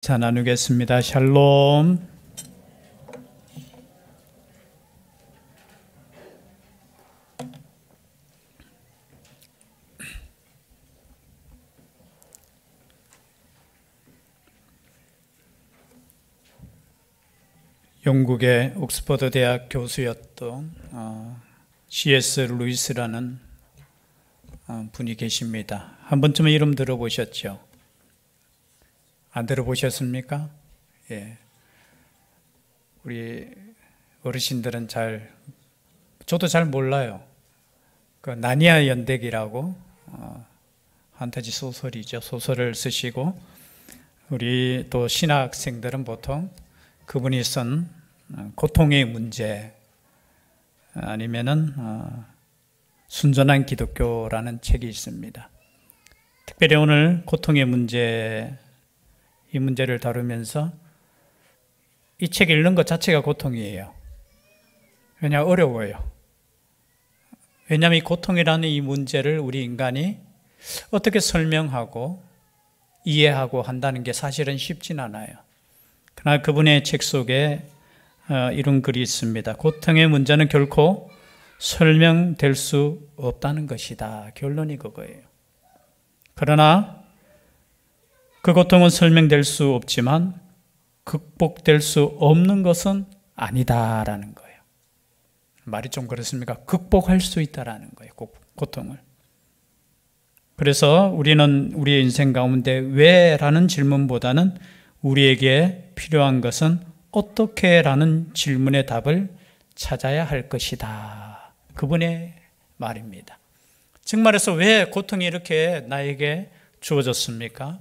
자, 나누겠습니다. 샬롬. 영국의 옥스퍼드 대학 교수였던 C.S. 루이스라는 분이 계십니다. 한 번쯤은 이름 들어보셨죠? 안 들어보셨습니까? 예. 우리 어르신들은 저도 잘 몰라요. 그 나니아 연대기라고 판타지 소설이죠. 소설을 쓰시고, 우리 또 신학생들은 보통 그분이 쓴 고통의 문제 아니면은 순전한 기독교라는 책이 있습니다. 특별히 오늘 고통의 문제, 이 문제를 다루면서 이 책 읽는 것 자체가 고통이에요. 왜냐하면 어려워요. 왜냐하면 이 고통이라는 이 문제를 우리 인간이 어떻게 설명하고 이해하고 한다는 게 사실은 쉽진 않아요. 그러나 그분의 책 속에 이런 글이 있습니다. 고통의 문제는 결코 설명될 수 없다는 것이다. 결론이 그거예요. 그러나 그 고통은 설명될 수 없지만 극복될 수 없는 것은 아니다라는 거예요. 말이 좀 그렇습니까? 극복할 수 있다라는 거예요. 고통을. 그래서 우리는 우리의 인생 가운데 왜라는 질문보다는 우리에게 필요한 것은 어떻게 라는 질문의 답을 찾아야 할 것이다. 그분의 말입니다. 즉 말해서 왜 고통이 이렇게 나에게 주어졌습니까?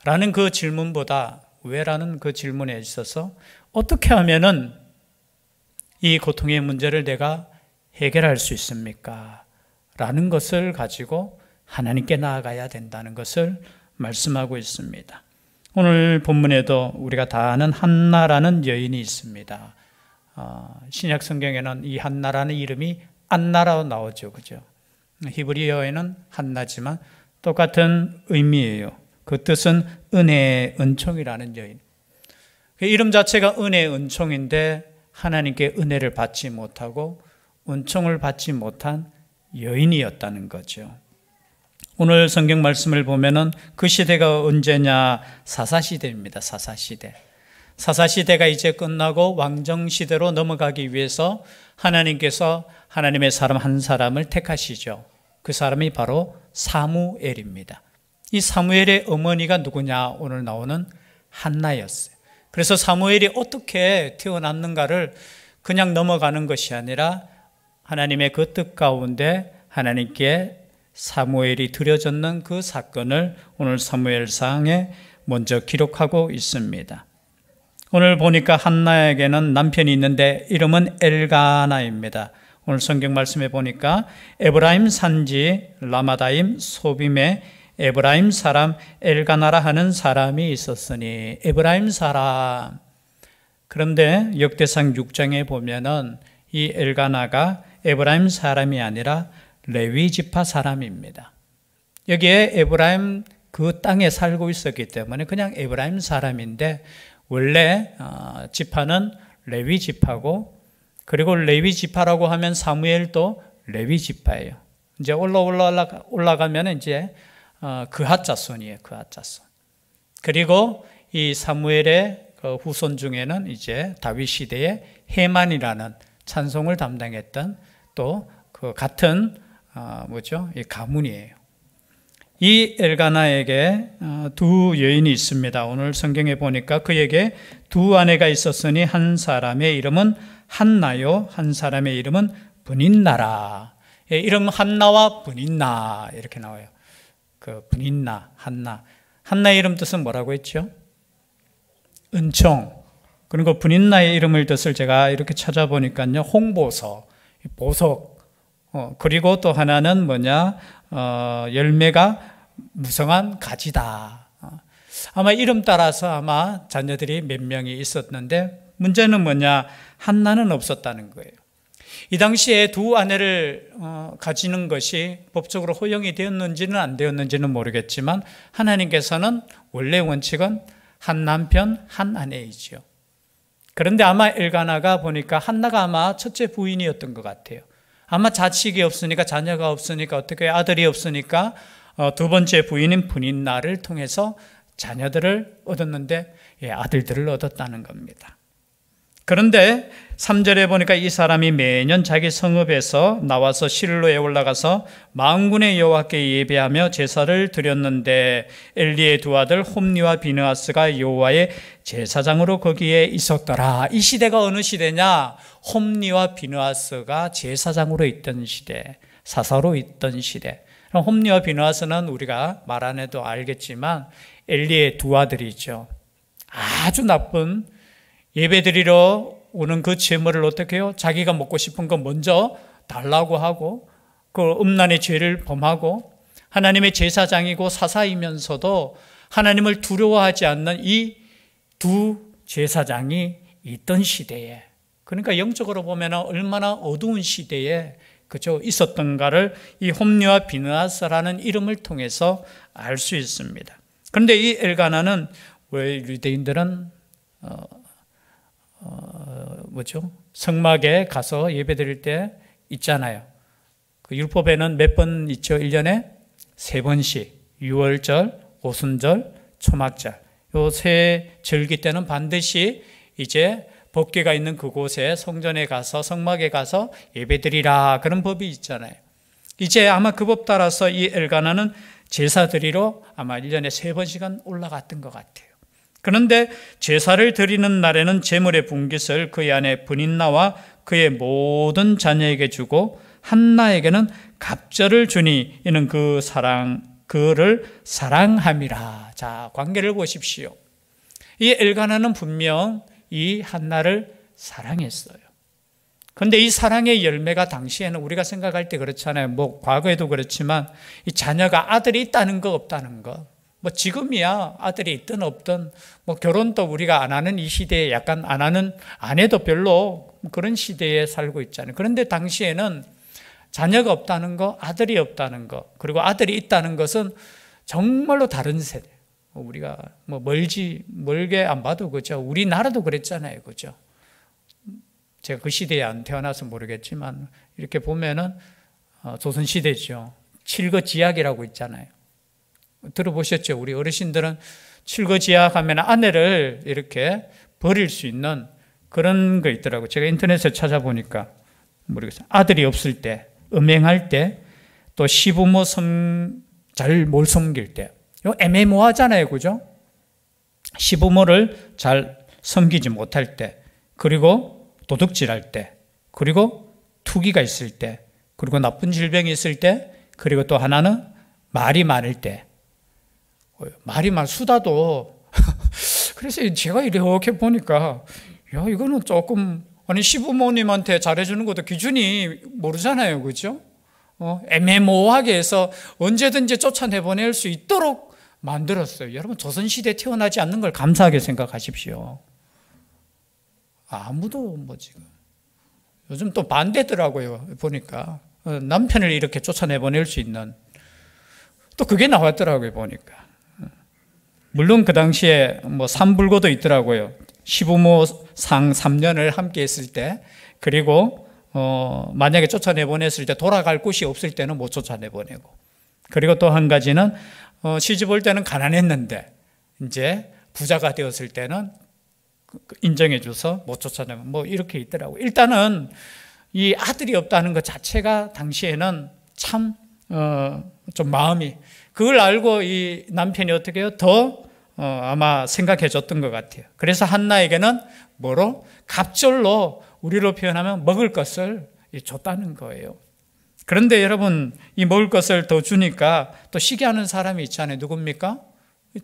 라는 그 질문보다 왜라는 그 질문에 있어서 어떻게 하면은 이 고통의 문제를 내가 해결할 수 있습니까? 라는 것을 가지고 하나님께 나아가야 된다는 것을 말씀하고 있습니다. 오늘 본문에도 우리가 다 아는 한나라는 여인이 있습니다. 신약 성경에는 이 한나라는 이름이 안나라고 나오죠. 그죠? 히브리어에는 한나지만 똑같은 의미예요. 그 뜻은 은혜의 은총이라는 여인. 그 이름 자체가 은혜의 은총인데 하나님께 은혜를 받지 못하고 은총을 받지 못한 여인이었다는 거죠. 오늘 성경 말씀을 보면은 그 시대가 언제냐? 사사시대입니다. 사사시대. 사사시대가 이제 끝나고 왕정시대로 넘어가기 위해서 하나님께서 하나님의 사람 한 사람을 택하시죠. 그 사람이 바로 사무엘입니다. 이 사무엘의 어머니가 누구냐? 오늘 나오는 한나였어요. 그래서 사무엘이 어떻게 태어났는가를 그냥 넘어가는 것이 아니라 하나님의 그 뜻 가운데 하나님께 사무엘이 드려졌는 그 사건을 오늘 사무엘상에 먼저 기록하고 있습니다. 오늘 보니까 한나에게는 남편이 있는데 이름은 엘가나입니다. 오늘 성경 말씀에 보니까 에브라임 산지 라마다임 소빔에 에브라임 사람 엘가나라 하는 사람이 있었으니, 에브라임 사람. 그런데 역대상 6장에 보면은 이 엘가나가 에브라임 사람이 아니라 레위 지파 사람입니다. 여기에 에브라임 그 땅에 살고 있었기 때문에 그냥 에브라임 사람인데, 원래 지파는 레위 지파고, 그리고 레위 지파라고 하면 사무엘도 레위 지파예요. 이제 올라가면 이제 그핫 자손이에요. 그핫 자손. 그리고 이 사무엘의 그 후손 중에는 이제 다윗 시대의 헤만이라는 찬송을 담당했던 또 그 같은 이 가문이에요. 이 엘가나에게 두 여인이 있습니다. 오늘 성경에 보니까 그에게 두 아내가 있었으니 한 사람의 이름은 한나요, 한 사람의 이름은 브닌나라. 이름 한나와 브닌나 이렇게 나와요. 그 브닌나, 한나. 한나의 이름 뜻은 뭐라고 했죠? 은총. 그리고 브닌나의 이름을 뜻을 제가 이렇게 찾아보니까요, 홍보서, 보석. 그리고 또 하나는 열매가 무성한 가지다. 아마 이름 따라서 아마 자녀들이 몇 명이 있었는데, 문제는 한나는 없었다는 거예요. 이 당시에 두 아내를 가지는 것이 법적으로 허용이 되었는지는 안 되었는지는 모르겠지만, 하나님께서는 원래 원칙은 한 남편, 한 아내이죠. 그런데 아마 엘가나가 보니까 한나가 아마 첫째 부인이었던 것 같아요. 아마 자식이 없으니까, 자녀가 없으니까, 어떻게 아들이 없으니까 두 번째 부인인 브닌나를 통해서 자녀들을 얻었는데 아들들을 얻었다는 겁니다. 그런데 3절에 보니까 이 사람이 매년 자기 성읍에서 나와서 실로에 올라가서 만군의 여호와께 예배하며 제사를 드렸는데 엘리의 두 아들 홈니와 비느하스가 여호와의 제사장으로 거기에 있었더라. 이 시대가 어느 시대냐? 홈니와 비느하스가 제사장으로 있던 시대, 사사로 있던 시대. 홈니와 비느하스는 우리가 말 안 해도 알겠지만 엘리의 두 아들이죠. 아주 나쁜, 예배드리러 오는 그 제물을 어떻게 해요? 자기가 먹고 싶은 거 먼저 달라고 하고 그 음란의 죄를 범하고 하나님의 제사장이고 사사이면서도 하나님을 두려워하지 않는 이 두 제사장이 있던 시대에, 그러니까 영적으로 보면 얼마나 어두운 시대에 그저 있었던가를 이 홈리와 비느하스라는 이름을 통해서 알 수 있습니다. 그런데 이 엘가나는 왜 유대인들은 성막에 가서 예배드릴 때 있잖아요. 그 율법에는 몇 번 있죠? 1년에 3번씩. 유월절, 오순절, 초막절. 요 세 절기 때는 반드시 이제 법궤가 있는 그곳에 성전에 가서 성막에 가서 예배드리라, 그런 법이 있잖아요. 이제 아마 그 법 따라서 이 엘가나는 제사 드리러 아마 1년에 3번씩은 올라갔던 것 같아요. 그런데 제사를 드리는 날에는 제물의 분깃을 그의 아내 브닌나와 그의 모든 자녀에게 주고 한나에게는 갑절을 주니 이는 그를 사랑함이라. 자, 관계를 보십시오. 이 엘가나는 분명 이 한나를 사랑했어요. 그런데 이 사랑의 열매가 당시에는 우리가 생각할 때 그렇잖아요. 뭐 과거에도 그렇지만 이 자녀가 아들이 있다는 거 없다는 거. 뭐 지금이야 아들이 있든 없든 뭐 결혼도 우리가 안 하는 이 시대에 약간 안 해도 별로 그런 시대에 살고 있잖아요. 그런데 당시에는 자녀가 없다는 거, 아들이 없다는 거, 그리고 아들이 있다는 것은 정말로 다른 세대. 우리가 뭐 멀게 안 봐도 그죠. 우리나라도 그랬잖아요. 그죠. 제가 그 시대에 안 태어나서 모르겠지만 이렇게 보면은 조선시대죠. 칠거지약이라고 있잖아요. 들어보셨죠? 우리 어르신들은 칠거지약 하면 아내를 이렇게 버릴 수 있는 그런 거 있더라고요. 제가 인터넷에 찾아보니까 모르겠어요. 아들이 없을 때, 음행할 때, 또 시부모 잘 못 섬길 때. 이거 애매모호하잖아요. 그죠? 시부모를 잘 섬기지 못할 때, 그리고 도둑질할 때, 그리고 투기가 있을 때, 그리고 나쁜 질병이 있을 때, 그리고 또 하나는 말이 많을 때. 수다도 그래서 제가 이렇게 보니까 야, 이거는 조금 아니 시부모님한테 잘해주는 것도 기준이 모르잖아요. 그죠? 애매모호하게 해서 언제든지 쫓아내보낼 수 있도록 만들었어요. 여러분 조선시대에 태어나지 않는 걸 감사하게 생각하십시오. 아무도 지금 요즘 또 반대더라고요. 보니까 남편을 이렇게 쫓아내보낼 수 있는 또 그게 나왔더라고요. 보니까 물론 그 당시에 뭐 삼불고도 있더라고요. 시부모 상 3년을 함께 했을 때, 그리고 만약에 쫓아내보냈을 때 돌아갈 곳이 없을 때는 못 쫓아내보내고, 그리고 또 한 가지는 시집 올 때는 가난했는데 이제 부자가 되었을 때는 인정해줘서 못 쫓아내고 뭐 이렇게 있더라고요. 일단은 이 아들이 없다는 것 자체가 당시에는 참 좀 마음이, 그걸 알고 이 남편이 어떻게 해요? 더 아마 생각해 줬던 것 같아요. 그래서 한나에게는 뭐로? 갑절로, 우리로 표현하면 먹을 것을 줬다는 거예요. 그런데 여러분, 이 먹을 것을 더 주니까 또 시기하는 사람이 있잖아요. 누굽니까?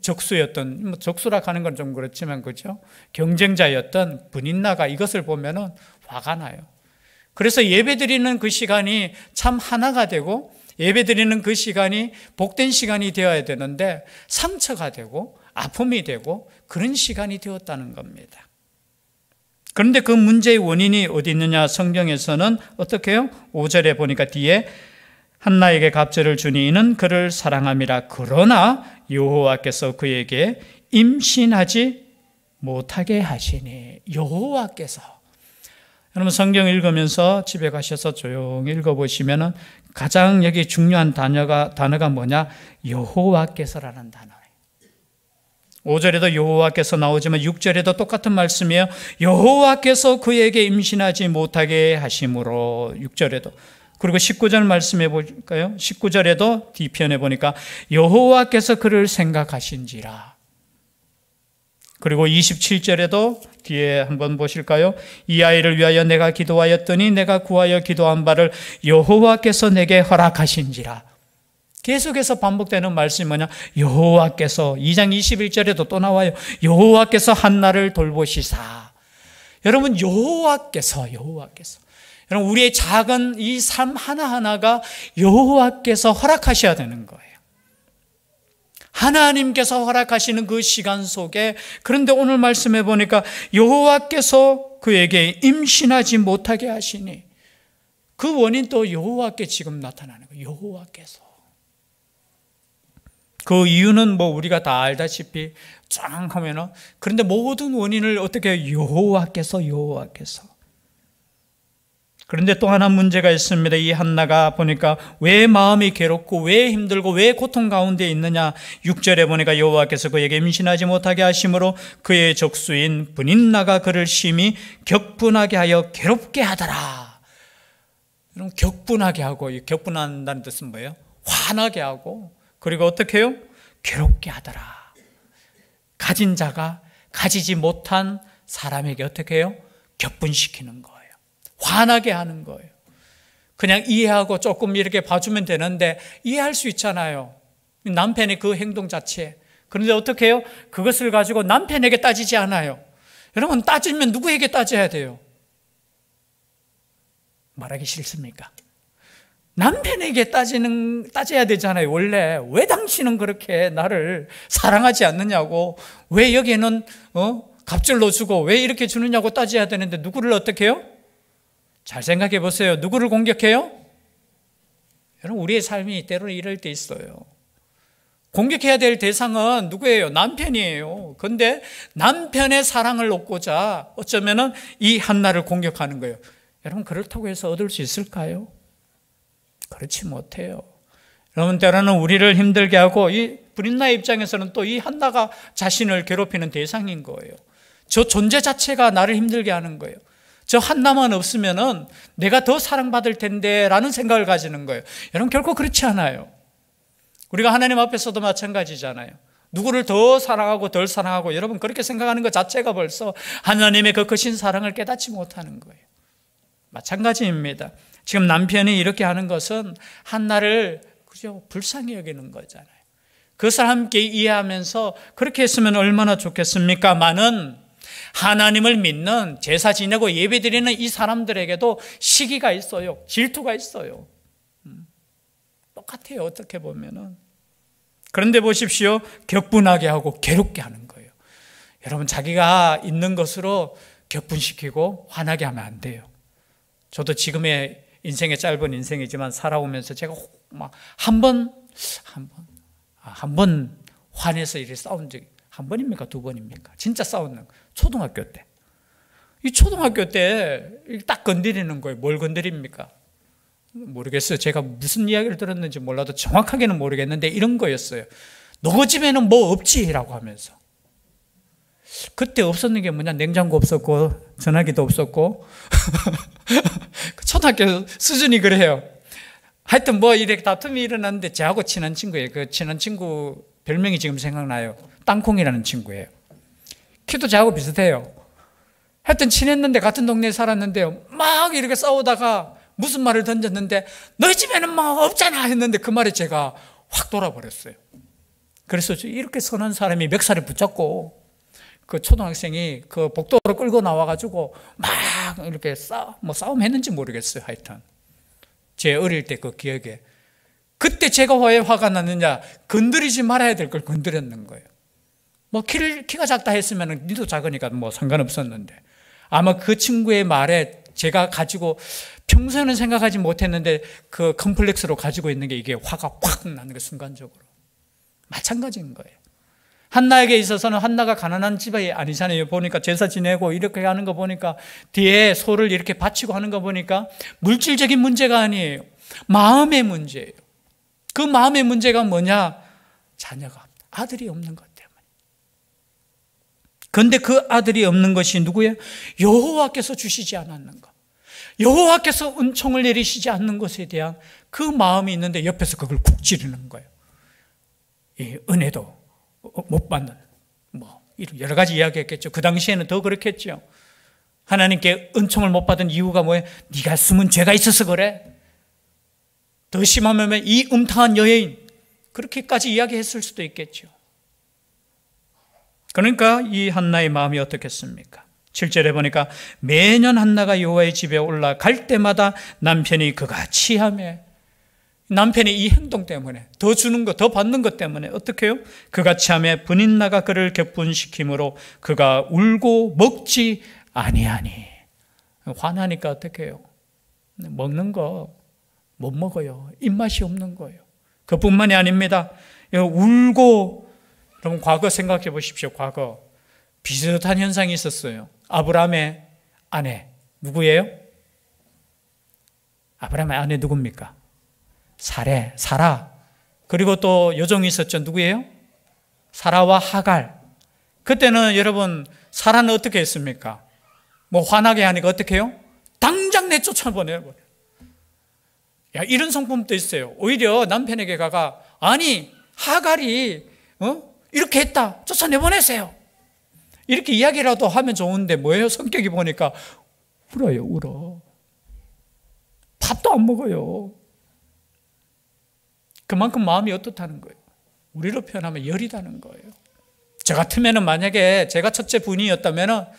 적수였던, 적수라 하는 건 좀 그렇지만, 그죠? 경쟁자였던 브닌나가 이것을 보면은 화가 나요. 그래서 예배드리는 그 시간이 참 하나가 되고, 예배드리는 그 시간이 복된 시간이 되어야 되는데 상처가 되고 아픔이 되고 그런 시간이 되었다는 겁니다. 그런데 그 문제의 원인이 어디 있느냐? 성경에서는 어떻게 해요? 5절에 보니까 뒤에 한나에게 갑절을 주니 이는 그를 사랑함이라. 그러나 여호와께서 그에게 임신하지 못하게 하시니. 여호와께서. 여러분 성경 읽으면서 집에 가셔서 조용히 읽어보시면 가장 여기 중요한 단어가 뭐냐? 여호와께서라는 단어예요. 5절에도 여호와께서 나오지만 6절에도 똑같은 말씀이에요. 여호와께서 그에게 임신하지 못하게 하심으로. 6절에도. 그리고 19절 말씀해 볼까요? 19절에도 뒤편에 보니까 여호와께서 그를 생각하신지라. 그리고 27절에도 뒤에 한번 보실까요? 이 아이를 위하여 내가 기도하였더니 내가 구하여 기도한 바를 여호와께서 내게 허락하신지라. 계속해서 반복되는 말씀이 뭐냐? 여호와께서. 2장 21절에도 또 나와요. 여호와께서 한나를 돌보시사. 여러분 여호와께서. 여러분 우리의 작은 이 삶 하나하나가 여호와께서 허락하셔야 되는 거예요. 하나님께서 허락하시는 그 시간 속에. 그런데 오늘 말씀해 보니까 여호와께서 그에게 임신하지 못하게 하시니, 그 원인 또 여호와께 지금 나타나는 거예요. 여호와께서. 그 이유는 뭐 우리가 다 알다시피 쫙 하면은, 그런데 모든 원인을 어떻게 여호와께서. 그런데 또 하나 문제가 있습니다. 이 한나가 보니까 왜 마음이 괴롭고 왜 힘들고 왜 고통 가운데 있느냐. 6절에 보니까 여호와께서 그에게 임신하지 못하게 하심으로 그의 적수인 브닌나가 그를 심히 격분하게 하여 괴롭게 하더라. 여러분 격분하게 하고, 이 격분한다는 뜻은 뭐예요? 화나게 하고, 그리고 어떻게 해요? 괴롭게 하더라. 가진 자가 가지지 못한 사람에게 어떻게 해요? 격분시키는 거예요. 화나게 하는 거예요. 그냥 이해하고 조금 이렇게 봐주면 되는데 이해할 수 있잖아요. 남편의 그 행동 자체. 그런데 어떻게 해요? 그것을 가지고 남편에게 따지지 않아요. 여러분 따지면 누구에게 따져야 돼요? 말하기 싫습니까? 남편에게 따져야 되잖아요. 원래 왜 당신은 그렇게 나를 사랑하지 않느냐고, 왜 여기에는 값을 넣어주고 왜 이렇게 주느냐고 따져야 되는데 누구를 어떻게 해요? 잘 생각해 보세요. 누구를 공격해요? 여러분 우리의 삶이 때로는 이럴 때 있어요. 공격해야 될 대상은 누구예요? 남편이에요. 그런데 남편의 사랑을 얻고자 어쩌면은 이 한나를 공격하는 거예요. 여러분 그렇다고 해서 얻을 수 있을까요? 그렇지 못해요. 여러분 때로는 우리를 힘들게 하고, 이 브린나의 입장에서는 또 이 한나가 자신을 괴롭히는 대상인 거예요. 저 존재 자체가 나를 힘들게 하는 거예요. 저 한나만 없으면은 내가 더 사랑받을 텐데 라는 생각을 가지는 거예요. 여러분 결코 그렇지 않아요. 우리가 하나님 앞에서도 마찬가지잖아요. 누구를 더 사랑하고 덜 사랑하고, 여러분 그렇게 생각하는 것 자체가 벌써 하나님의 그 크신 사랑을 깨닫지 못하는 거예요. 마찬가지입니다. 지금 남편이 이렇게 하는 것은 한나를 그저 불쌍히 여기는 거잖아요. 그것을 함께 이해하면서 그렇게 했으면 얼마나 좋겠습니까? 많은 하나님을 믿는, 제사 지내고 예배 드리는 이 사람들에게도 시기가 있어요. 질투가 있어요. 똑같아요. 어떻게 보면은. 그런데 보십시오. 격분하게 하고 괴롭게 하는 거예요. 여러분 자기가 있는 것으로 격분시키고 화나게 하면 안 돼요. 저도 지금의 인생의 짧은 인생이지만 살아오면서 제가 막 한 번 화내서 이렇게 싸운 적이 한 번입니까? 두 번입니까? 진짜 싸우는 거. 초등학교 때. 이 초등학교 때 딱 건드리는 거예요. 뭘 건드립니까? 모르겠어요. 제가 무슨 이야기를 들었는지 몰라도 정확하게는 모르겠는데 이런 거였어요. 너 집에는 뭐 없지? 라고 하면서. 그때 없었는 게 뭐냐? 냉장고 없었고 전화기도 없었고 초등학교 수준이 그래요. 하여튼 뭐 이렇게 다툼이 일어났는데 저하고 친한 친구예요. 그 친한 친구 별명이 지금 생각나요. 땅콩이라는 친구예요. 키도 저하고 비슷해요. 하여튼 친했는데 같은 동네에 살았는데요. 막 이렇게 싸우다가 무슨 말을 던졌는데 너희 집에는 뭐 없잖아 했는데 그 말에 제가 확 돌아버렸어요. 그래서 이렇게 선한 사람이 멱살을 붙잡고 그 초등학생이 그 복도로 끌고 나와가지고 막 이렇게 싸움 했는지 모르겠어요. 하여튼 제 어릴 때 그 기억에. 그때 제가 왜 화가 났느냐? 건드리지 말아야 될 걸 건드렸는 거예요. 뭐 키가 작다 했으면 니도 작으니까 뭐 상관없었는데, 아마 그 친구의 말에 제가 가지고 평소에는 생각하지 못했는데 그 컴플렉스로 가지고 있는 게 이게 화가 확 나는 게 순간적으로. 마찬가지인 거예요. 한나에게 있어서는 한나가 가난한 집이 아니잖아요. 보니까 제사 지내고 이렇게 하는 거 보니까 뒤에 소를 이렇게 바치고 하는 거 보니까 물질적인 문제가 아니에요. 마음의 문제예요. 그 마음의 문제가 뭐냐? 자녀가 없다. 아들이 없는 것 때문에. 그런데 그 아들이 없는 것이 누구예요? 여호와께서 주시지 않았는 것. 여호와께서 은총을 내리시지 않는 것에 대한 그 마음이 있는데 옆에서 그걸 쿡 찌르는 거예요. 이 은혜도 못 받는, 여러 가지 이야기했겠죠. 그 당시에는 더 그렇겠죠. 하나님께 은총을 못 받은 이유가 뭐예요? 네가 숨은 죄가 있어서 그래. 더 심하면 이 음탕한 여인, 그렇게까지 이야기했을 수도 있겠죠. 그러니까 이 한나의 마음이 어떻겠습니까? 7절에 보니까 매년 한나가 여호와의 집에 올라갈 때마다 남편이 그가 취하며, 남편이 이 행동 때문에, 더 주는 것, 더 받는 것 때문에 어떻게 해요? 그가 취하며 분인나가 그를 격분시키므로 그가 울고 먹지 아니하니. 화나니까 어떻게 해요? 먹는 거 못 먹어요. 입맛이 없는 거예요. 그뿐만이 아닙니다. 울고, 여러분 과거 생각해 보십시오. 과거 비슷한 현상이 있었어요. 아브라함의 아내 누구예요? 아브라함의 아내 누굽니까? 사라. 그리고 또 여종이 있었죠. 누구예요? 사라와 하갈. 그때는 여러분 사라는 어떻게 했습니까? 화나게 하니까 어떻게 해요? 당장 내쫓아보내요. 이런 성품도 있어요. 오히려 남편에게 가가, 아니 하갈이 이렇게 했다, 쫓아내보내세요. 이렇게 이야기라도 하면 좋은데 뭐예요? 성격이 보니까 울어. 밥도 안 먹어요. 그만큼 마음이 어떻다는 거예요? 우리로 표현하면 여리다는 거예요. 저 같으면 만약에 제가 첫째 부인이었다면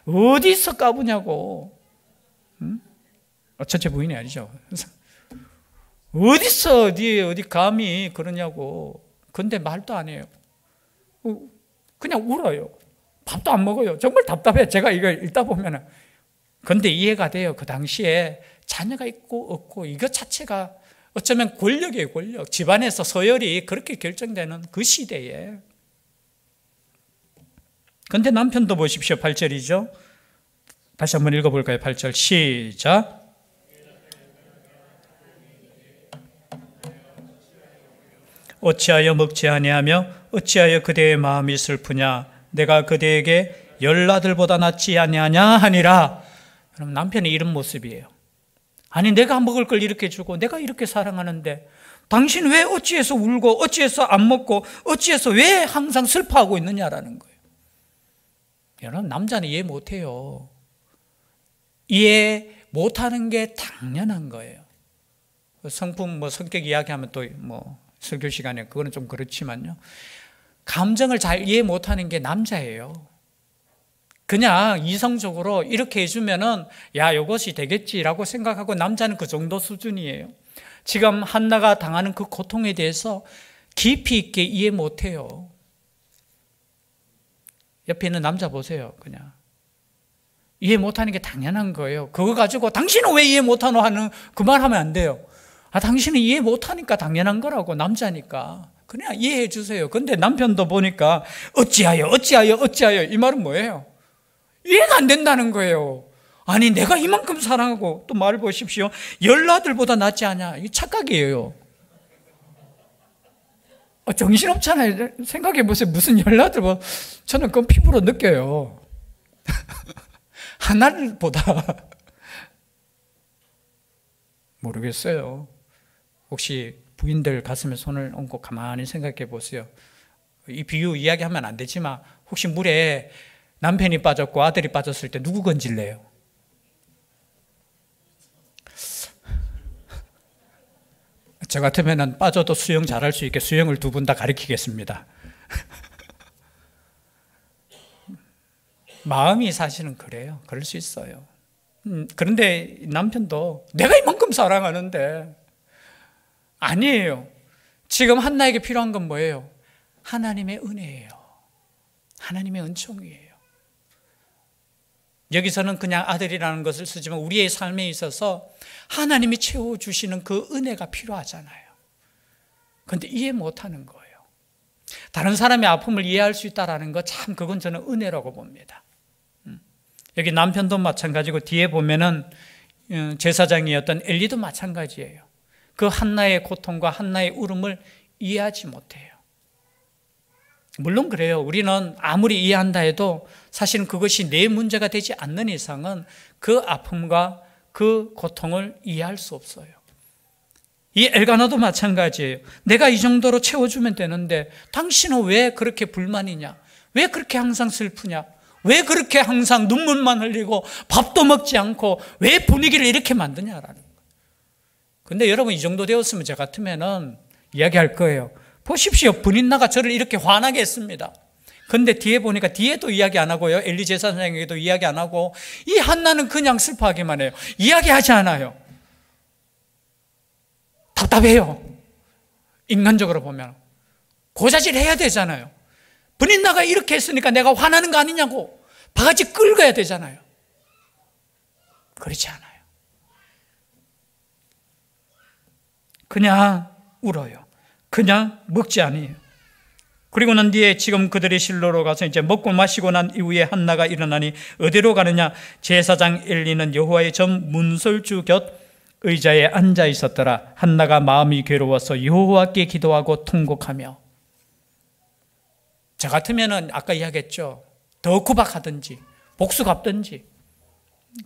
어디서 까부냐고. 첫째 부인이 아니죠. 어디서 어디 감히 그러냐고. 근데 말도 안 해요. 그냥 울어요. 밥도 안 먹어요. 정말 답답해. 제가 이걸 읽다 보면은. 근데 이해가 돼요. 그 당시에 자녀가 있고 없고 이것 자체가 어쩌면 권력이에요, 권력. 집안에서 서열이 그렇게 결정되는 그 시대에. 근데 남편도 보십시오. 8절이죠. 다시 한번 읽어볼까요? 8절 시작. 어찌하여 먹지 아니하며 어찌하여 그대의 마음이 슬프냐? 내가 그대에게 10아들보다 낫지 아니하냐 하니라. 그럼 남편이 이런 모습이에요. 아니 내가 먹을 걸 이렇게 주고 내가 이렇게 사랑하는데 당신 왜 어찌해서 울고 어찌해서 안 먹고 어찌해서 왜 항상 슬퍼하고 있느냐라는 거예요. 여러분 남자는 이해 못해요. 이해 못하는 게 당연한 거예요. 성품 성격 이야기하면 또 설교 시간에 그거는 좀 그렇지만요. 감정을 잘 이해 못하는 게 남자예요. 그냥 이성적으로 이렇게 해주면은 야 이것이 되겠지라고 생각하고 남자는 그 정도 수준이에요. 지금 한나가 당하는 그 고통에 대해서 깊이 있게 이해 못해요. 옆에 있는 남자 보세요. 그냥 이해 못하는 게 당연한 거예요. 그거 가지고 당신은 왜 이해 못하노 하는 그 말 하면 안 돼요. 당신은 이해 못하니까 당연한 거라고. 남자니까 그냥 이해해 주세요. 근데 남편도 보니까 어찌하여 이 말은 뭐예요? 이해가 안 된다는 거예요. 아니 내가 이만큼 사랑하고 또 말을 보십시오. 10아들보다 낫지 않냐. 이 착각이에요. 정신없잖아요. 생각해 보세요. 무슨 10아들, 저는 그건 피부로 느껴요. 하나보다 모르겠어요. 혹시 부인들 가슴에 손을 얹고 가만히 생각해 보세요. 이 비유 이야기하면 안 되지만 혹시 물에 남편이 빠졌고 아들이 빠졌을 때 누구 건질래요? 저 같으면 빠져도 수영 잘할 수 있게 수영을 2분 다 가르치겠습니다. 마음이 사실은 그래요. 그럴 수 있어요. 그런데 남편도 내가 이만큼 사랑하는데 아니에요. 지금 한나에게 필요한 건 뭐예요? 하나님의 은혜예요. 하나님의 은총이에요. 여기서는 그냥 아들이라는 것을 쓰지만 우리의 삶에 있어서 하나님이 채워주시는 그 은혜가 필요하잖아요. 그런데 이해 못하는 거예요. 다른 사람의 아픔을 이해할 수 있다는 거 참 그건 저는 은혜라고 봅니다. 여기 남편도 마찬가지고 뒤에 보면은 제사장이었던 엘리도 마찬가지예요. 그 한나의 고통과 한나의 울음을 이해하지 못해요. 물론 그래요. 우리는 아무리 이해한다 해도 사실은 그것이 내 문제가 되지 않는 이상은 그 아픔과 그 고통을 이해할 수 없어요. 이 엘가나도 마찬가지예요. 내가 이 정도로 채워주면 되는데 당신은 왜 그렇게 불만이냐? 왜 그렇게 항상 슬프냐? 왜 그렇게 항상 눈물만 흘리고 밥도 먹지 않고 왜 분위기를 이렇게 만드냐라는 거예요. 근데 여러분 이 정도 되었으면 저 같으면은 이야기할 거예요. 보십시오. 분인나가 저를 이렇게 화나게 했습니다. 근데 뒤에 보니까 뒤에도 이야기 안 하고요. 엘리 제사장에게도 이야기 안 하고 이 한나는 그냥 슬퍼하기만 해요. 이야기하지 않아요. 답답해요. 인간적으로 보면 고자질 해야 되잖아요. 분인나가 이렇게 했으니까 내가 화나는 거 아니냐고 바가지 긁어야 되잖아요. 그렇지 않아요. 그냥 울어요. 그냥 먹지 않아요. 그리고 난 뒤에 지금 그들이 실로로 가서 이제 먹고 마시고 난 이후에 한나가 일어나니 어디로 가느냐? 제사장 엘리는 여호와의 전 문설주 곁 의자에 앉아 있었더라. 한나가 마음이 괴로워서 여호와께 기도하고 통곡하며. 저 같으면은 아까 이야기했죠. 더 구박하든지 복수 갚든지.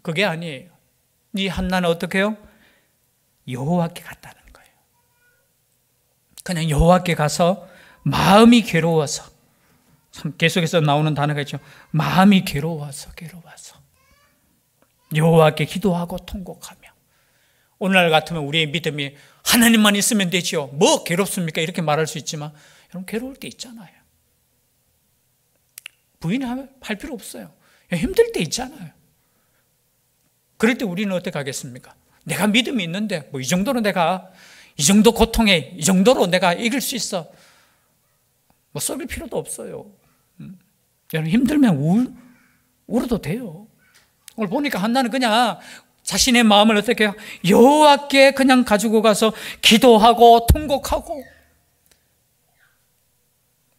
그게 아니에요. 이 한나는 어떻게 해요? 여호와께 갔다는 거예요. 그냥 여호와께 가서 마음이 괴로워서, 참 계속해서 나오는 단어가 있죠. 마음이 괴로워서 여호와께 기도하고 통곡하며. 오늘날 같으면 우리의 믿음이 하나님만 있으면 되죠. 뭐 괴롭습니까? 이렇게 말할 수 있지만 여러분 괴로울 때 있잖아요. 부인할 필요 없어요. 힘들 때 있잖아요. 그럴 때 우리는 어떻게 하겠습니까? 내가 믿음이 있는데 뭐 이 정도로 내가 이 정도 고통에 이 정도로 내가 이길 수 있어. 뭐 썩을 필요도 없어요. 여러분 힘들면 울어도 돼요. 오늘 보니까 한나는 그냥 자신의 마음을 어떻게 해요? 여호와께 그냥 가지고 가서 기도하고 통곡하고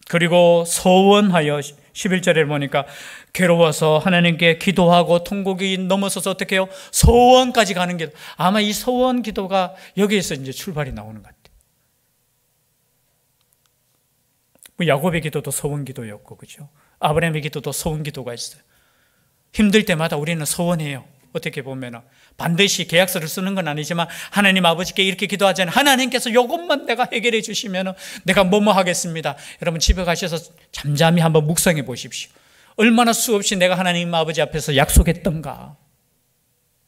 그리고 서원하여 11절에 보니까 괴로워서 하나님께 기도하고 통곡이 넘어서서 어떻게 해요? 서원까지 가는 게 아마 이 서원 기도가 여기에서 이제 출발이 나오는 것 같아요. 야곱의 기도도 서원 기도였고, 그죠? 아브라함의 기도도 서원 기도가 있어요. 힘들 때마다 우리는 서원해요. 어떻게 보면 반드시 계약서를 쓰는 건 아니지만 하나님 아버지께 이렇게 기도하잖아요. 하나님께서 이것만 내가 해결해 주시면 내가 뭐뭐 하겠습니다. 여러분 집에 가셔서 잠잠히 한번 묵상해 보십시오. 얼마나 수없이 내가 하나님 아버지 앞에서 약속했던가.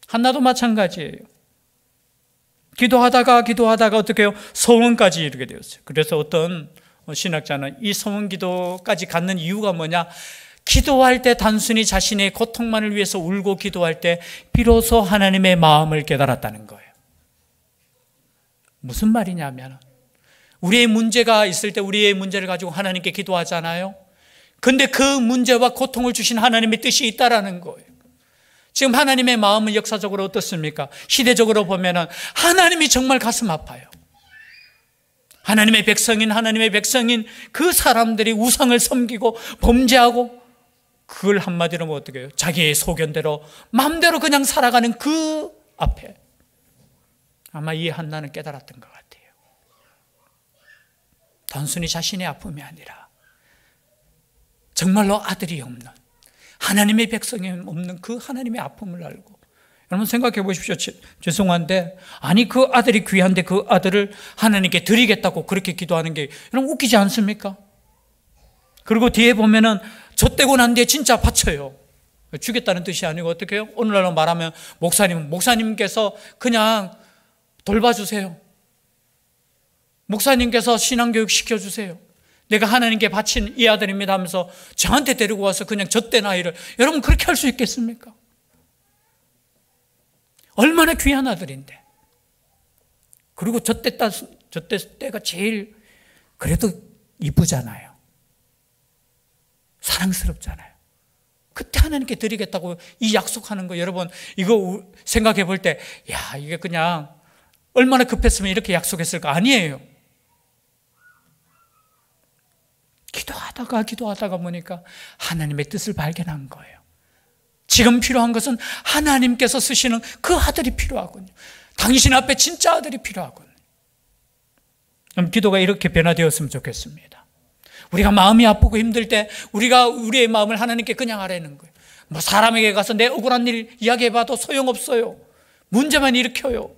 한나도 마찬가지예요. 기도하다가 어떻게 해요? 서원까지 이르게 되었어요. 그래서 어떤 신학자는 이 서원 기도까지 갖는 이유가 뭐냐? 기도할 때 단순히 자신의 고통만을 위해서 울고 기도할 때 비로소 하나님의 마음을 깨달았다는 거예요. 무슨 말이냐면 우리의 문제가 있을 때 우리의 문제를 가지고 하나님께 기도하잖아요. 근데 그 문제와 고통을 주신 하나님의 뜻이 있다라는 거예요. 지금 하나님의 마음은 역사적으로 어떻습니까? 시대적으로 보면은 하나님이 정말 가슴 아파요. 하나님의 백성인 그 사람들이 우상을 섬기고 범죄하고 그걸 한마디로 뭐 어떻게 해요? 자기의 소견대로 마음대로 그냥 살아가는 그 앞에 아마 이 한나는 깨달았던 것 같아요. 단순히 자신의 아픔이 아니라 정말로 아들이 없는 하나님의 백성이 없는 그 하나님의 아픔을 알고 여러분 생각해 보십시오. 죄송한데 아니 그 아들이 귀한데 그 아들을 하나님께 드리겠다고 그렇게 기도하는 게 여러분 웃기지 않습니까? 그리고 뒤에 보면은 젖대고 난 뒤에 진짜 바쳐요. 주겠다는 뜻이 아니고 어떻게 해요? 오늘날로 말하면 목사님께서 그냥 돌봐주세요. 목사님께서 신앙교육 시켜주세요. 내가 하나님께 바친 이 아들입니다 하면서 저한테 데리고 와서 그냥 젖댄 아이를 여러분 그렇게 할 수 있겠습니까? 얼마나 귀한 아들인데. 그리고 젖댔을 때가 제일 그래도 이쁘잖아요. 사랑스럽잖아요. 그때 하나님께 드리겠다고 이 약속하는 거 여러분 이거 생각해 볼 때 야 이게 그냥 얼마나 급했으면 이렇게 약속했을까? 아니에요. 기도하다가 보니까 하나님의 뜻을 발견한 거예요. 지금 필요한 것은 하나님께서 쓰시는 그 아들이 필요하군요. 당신 앞에 진짜 아들이 필요하군요. 그럼 기도가 이렇게 변화되었으면 좋겠습니다. 우리가 마음이 아프고 힘들 때 우리가 우리의 마음을 하나님께 그냥 아뢰는 거예요. 뭐 사람에게 가서 내 억울한 일 이야기해봐도 소용없어요. 문제만 일으켜요.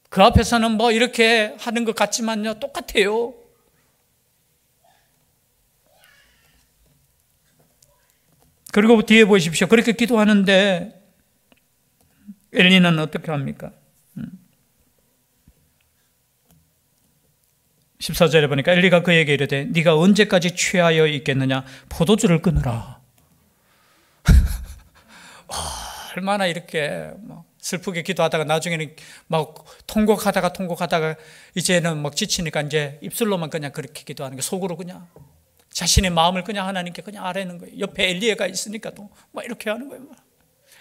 그 앞에서는 뭐 이렇게 하는 것 같지만요, 똑같아요. 그리고 뒤에 보십시오. 그렇게 기도하는데 엘리는 어떻게 합니까? 14절에 보니까 엘리가 그에게 이르되 네가 언제까지 취하여 있겠느냐? 포도주를 끊으라. 얼마나 이렇게 슬프게 기도하다가 나중에는 막 통곡하다가 이제는 막 지치니까 이제 입술로만 그냥 그렇게 기도하는 게, 속으로 그냥 자신의 마음을 그냥 하나님께 그냥 아뢰는 거예요. 옆에 엘리야가 있으니까도 막 이렇게 하는 거예요.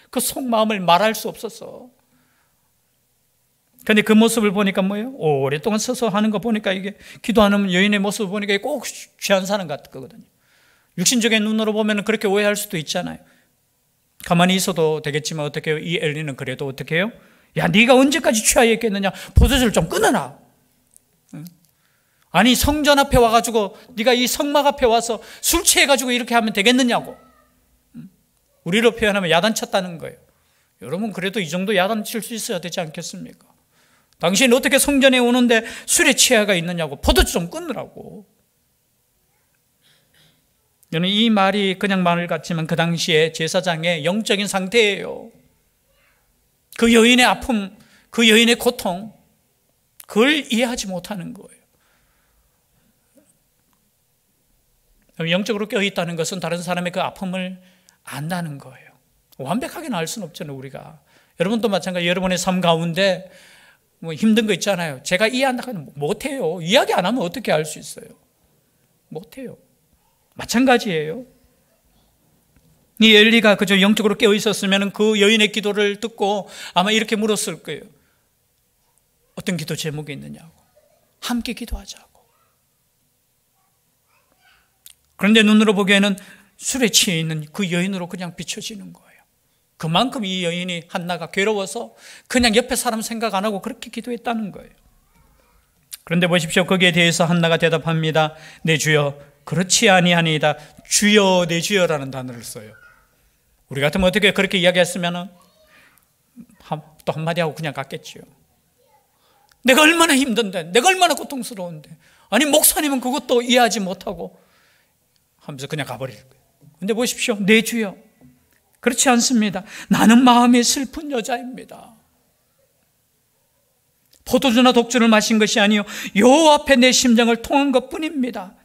그 속마음을 말할 수 없었어. 근데 그 모습을 보니까 뭐예요? 오랫동안 서서 하는 거 보니까 이게 기도하는 여인의 모습을 보니까 꼭 취한 사람 같거든요. 육신적인 눈으로 보면 그렇게 오해할 수도 있잖아요. 가만히 있어도 되겠지만 어떻게 해요? 이 엘리는 그래도 어떻게 해요? 야, 네가 언제까지 취하여 있겠느냐? 포도주를 좀 끊어라. 아니, 성전 앞에 와가지고 네가 이 성막 앞에 와서 술 취해가지고 이렇게 하면 되겠느냐고. 우리로 표현하면 야단쳤다는 거예요. 여러분, 그래도 이 정도 야단칠 수 있어야 되지 않겠습니까? 당신 어떻게 성전에 오는데 술에 취해가 있느냐고. 포도주 좀 끊으라고. 저는 이 말이 그냥 말 같지만 그 당시에 제사장의 영적인 상태예요. 그 여인의 아픔, 그 여인의 고통, 그걸 이해하지 못하는 거예요. 영적으로 깨어있다는 것은 다른 사람의 그 아픔을 안다는 거예요. 완벽하게는 알 수는 없잖아요, 우리가. 여러분도 마찬가지. 여러분의 삶 가운데 뭐 힘든 거 있잖아요. 제가 이해한다고는 못해요. 이야기 안 하면 어떻게 알 수 있어요? 못해요. 마찬가지예요. 이 엘리가 그저 영적으로 깨어 있었으면 그 여인의 기도를 듣고 아마 이렇게 물었을 거예요. 어떤 기도 제목이 있느냐고. 함께 기도하자고. 그런데 눈으로 보기에는 술에 취해 있는 그 여인으로 그냥 비춰지는 거예요. 그만큼 이 여인이 한나가 괴로워서 그냥 옆에 사람 생각 안 하고 그렇게 기도했다는 거예요. 그런데 보십시오. 거기에 대해서 한나가 대답합니다. 내 주여, 그렇지 아니하니이다. 주여, 내 주여라는 단어를 써요. 우리 같으면 어떻게 그렇게 이야기했으면 또 한마디 하고 그냥 갔겠지요. 내가 얼마나 힘든데, 내가 얼마나 고통스러운데, 아니 목사님은 그것도 이해하지 못하고 하면서 그냥 가버릴 거예요. 근데 보십시오. 내 주여, 그렇지 않습니다. 나는 마음이 슬픈 여자입니다. 포도주나 독주를 마신 것이 아니요 요 앞에 내 심정을 통한 것뿐입니다.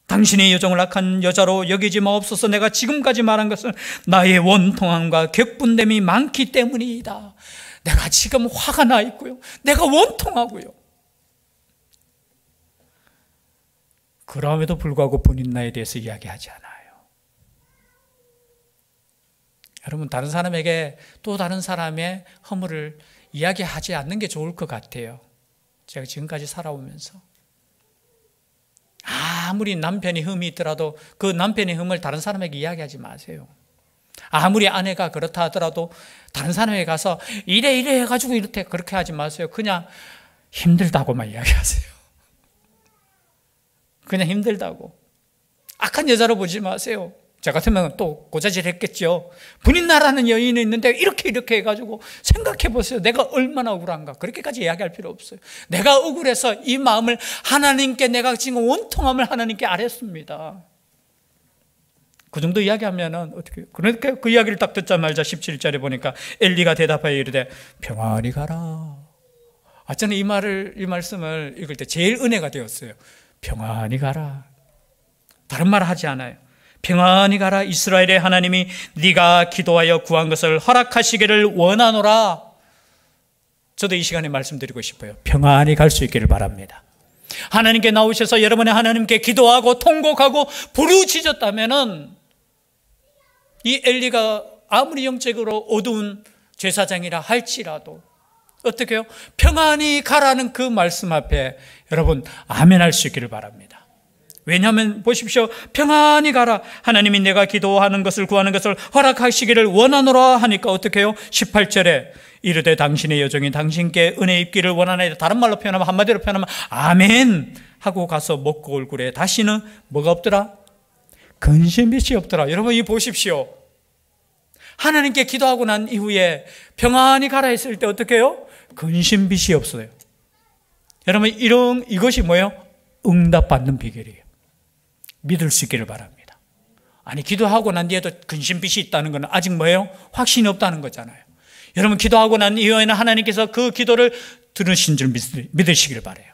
당신의 여정을 악한 여자로 여기지 마옵소서. 내가 지금까지 말한 것은 나의 원통함과 격분됨이 많기 때문이다. 내가 지금 화가 나 있고요, 내가 원통하고요. 그럼에도 불구하고 본인 나에 대해서 이야기하지 않아요. 여러분, 다른 사람에게 또 다른 사람의 허물을 이야기하지 않는 게 좋을 것 같아요. 제가 지금까지 살아오면서 아무리 남편이 흠이 있더라도 그 남편의 흠을 다른 사람에게 이야기하지 마세요. 아무리 아내가 그렇다 하더라도 다른 사람에게 가서 이래 해가지고 이렇게 그렇게 하지 마세요. 그냥 힘들다고만 이야기하세요. 그냥 힘들다고. 악한 여자로 보지 마세요. 저 같으면 또 고자질 했겠죠. 분인나라는 여인이 있는데 이렇게 해가지고 생각해 보세요. 내가 얼마나 억울한가. 그렇게까지 이야기할 필요 없어요. 내가 억울해서 이 마음을 하나님께, 내가 지금 원통함을 하나님께 아뢰습니다. 그 정도 이야기하면은 어떻게, 그러니까 그 이야기를 딱 듣자마자 17절에 보니까 엘리가 대답하여 이르되 평안히 가라. 저는 이 말씀을 읽을 때 제일 은혜가 되었어요. 평안히 가라. 다른 말 하지 않아요. 평안히 가라. 이스라엘의 하나님이 네가 기도하여 구한 것을 허락하시기를 원하노라. 저도 이 시간에 말씀드리고 싶어요. 평안히 갈 수 있기를 바랍니다. 하나님께 나오셔서 여러분의 하나님께 기도하고 통곡하고 부르짖었다면은 이 엘리가 아무리 영적으로 어두운 제사장이라 할지라도 어떻게 해요? 평안히 가라는 그 말씀 앞에 여러분 아멘 할 수 있기를 바랍니다. 왜냐하면 보십시오. 평안히 가라. 하나님이 내가 기도하는 것을 구하는 것을 허락하시기를 원하노라 하니까 어떻게 해요? 18절에 이르되 당신의 여종이 당신께 은혜 입기를 원하나이다. 다른 말로 표현하면, 한마디로 표현하면 아멘 하고 가서 먹고 얼굴에 다시는 뭐가 없더라? 근심빛이 없더라. 여러분 이 보십시오. 하나님께 기도하고 난 이후에 평안히 가라 했을 때 어떻게 해요? 근심빛이 없어요. 여러분 이것이 뭐예요? 응답받는 비결이에요. 믿을 수 있기를 바랍니다. 아니 기도하고 난 뒤에도 근심빛이 있다는 건 아직 뭐예요? 확신이 없다는 거잖아요. 여러분 기도하고 난 이후에는 하나님께서 그 기도를 들으신 줄 믿으시길 바라요.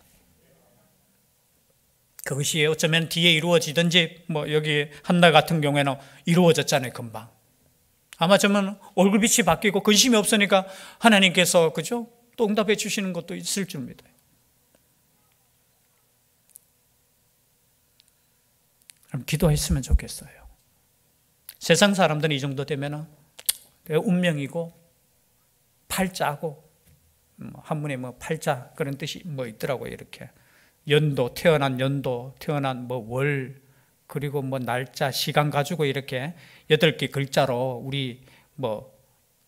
그것이 어쩌면 뒤에 이루어지든지 여기 한나 같은 경우에는 이루어졌잖아요. 금방. 아마 저는 얼굴빛이 바뀌고 근심이 없으니까 하나님께서 그죠? 또 응답해 주시는 것도 있을 줄 믿어요. 그럼 기도했으면 좋겠어요. 세상 사람들은 이 정도 되면 운명이고 팔자고 한문에 팔자 그런 뜻이 있더라고요. 이렇게 연도, 태어난 연도, 태어난 월, 그리고 날짜, 시간 가지고 이렇게 8개 글자로 우리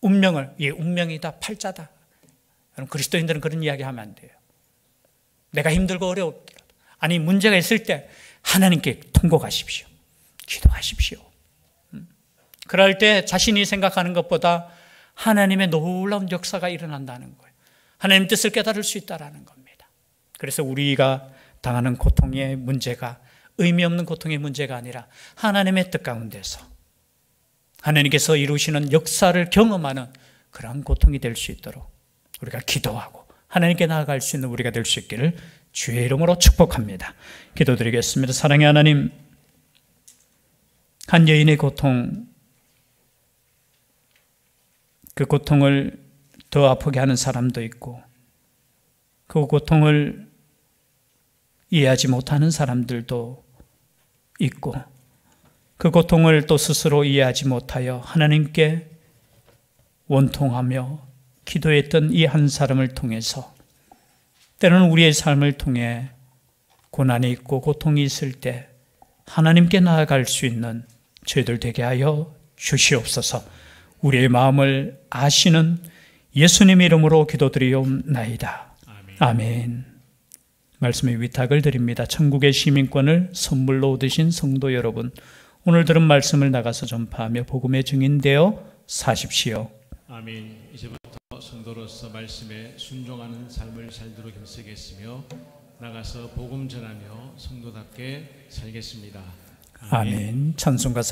운명을, 운명이다, 팔자다. 여러분 그리스도인들은 그런 이야기 하면 안 돼요. 내가 힘들고 어려울지라도, 아니 문제가 있을 때 하나님께 통곡하십시오. 기도하십시오. 그럴 때 자신이 생각하는 것보다 하나님의 놀라운 역사가 일어난다는 거예요. 하나님 뜻을 깨달을 수 있다는 겁니다. 그래서 우리가 당하는 고통의 문제가 의미 없는 고통의 문제가 아니라 하나님의 뜻 가운데서 하나님께서 이루시는 역사를 경험하는 그런 고통이 될 수 있도록 우리가 기도하고 하나님께 나아갈 수 있는 우리가 될 수 있기를 주의 이름으로 축복합니다. 기도드리겠습니다. 사랑의 하나님, 한 여인의 고통, 그 고통을 더 아프게 하는 사람도 있고 그 고통을 이해하지 못하는 사람들도 있고 그 고통을 또 스스로 이해하지 못하여 하나님께 원통하며 기도했던 이 한 사람을 통해서 때로는 우리의 삶을 통해 고난이 있고 고통이 있을 때 하나님께 나아갈 수 있는 저희들 되게 하여 주시옵소서. 우리의 마음을 아시는 예수님의 이름으로 기도드리옵나이다. 아멘. 말씀의 위탁을 드립니다. 천국의 시민권을 선물로 얻으신 성도 여러분, 오늘 들은 말씀을 나가서 전파하며 복음의 증인되어 사십시오. 아멘. 이제부터 성도로서 말씀에 순종하는 삶을 살도록 힘쓰겠으며 나가서 복음 전하며 성도답게 살겠습니다. 아멘. 찬송가